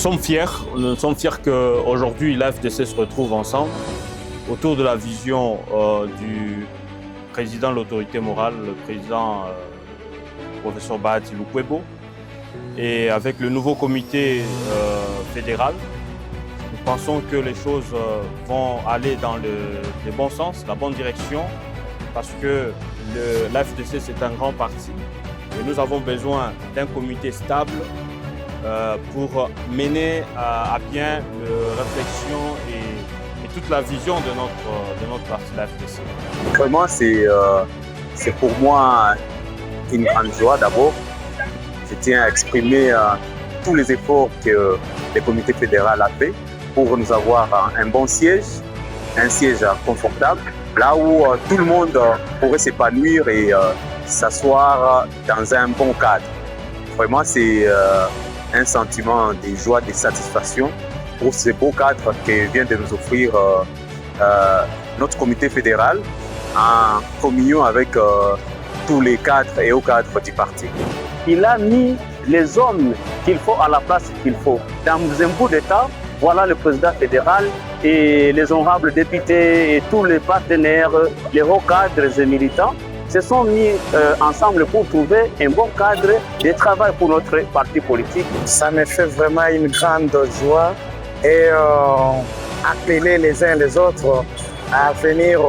sommes fiers qu'aujourd'hui l'AFDC se retrouve ensemble autour de la vision du président de l'autorité morale, le président professeur Bahati Lukwebo, et avec le nouveau comité fédéral. Nous pensons que les choses vont aller dans le bon sens, la bonne direction, parce que l'AFDC c'est un grand parti et nous avons besoin d'un comité stable pour mener à bien la réflexion et toute la vision de notre parti, l'AFDC. Vraiment, c'est pour moi une grande joie d'abord. Je tiens à exprimer tous les efforts que le comité fédéral a fait pour nous avoir un bon siège, un siège confortable, là où tout le monde pourrait s'épanouir et s'asseoir dans un bon cadre. Vraiment, c'est un sentiment de joie, de satisfaction pour ce beau cadre que vient de nous offrir notre comité fédéral en communion avec tous les cadres et hauts cadres du parti. Il a mis les hommes qu'il faut à la place qu'il faut. Dans un bout de temps, voilà le président fédéral et les honorables députés et tous les partenaires, les hauts cadres et militants se sont mis ensemble pour trouver un bon cadre de travail pour notre parti politique. Ça me fait vraiment une grande joie et appeler les uns les autres à venir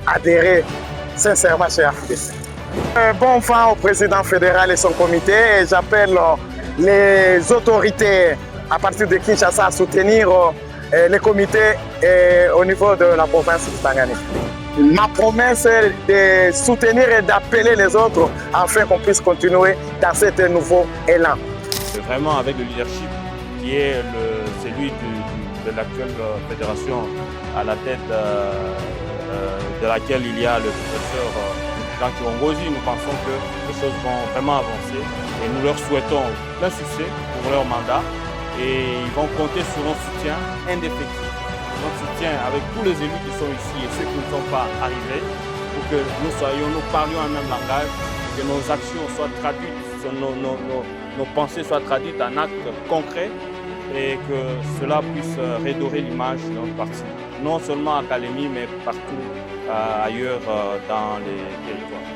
adhérer sincèrement chez AFDC. Bon vent au président fédéral et son comité et j'appelle les autorités à partir de Kinshasa à soutenir les comités au niveau de la province du Tanganyika. Ma promesse est de soutenir et d'appeler les autres afin qu'on puisse continuer dans cet nouveau élan. C'est vraiment avec le leadership qui est celui de l'actuelle fédération à la tête de laquelle il y a le professeur Jean Kirongozi. Nous pensons que les choses vont vraiment avancer et nous leur souhaitons plein succès pour leur mandat et ils vont compter sur notre soutien indéfectible. Notre soutien avec tous les élus qui sont ici et ceux qui ne sont pas arrivés pour que nous parlions un même langage, que nos actions soient traduites, nos pensées soient traduites en actes concrets et que cela puisse redorer l'image de notre parti, non seulement à Kalemi mais partout ailleurs dans les territoires.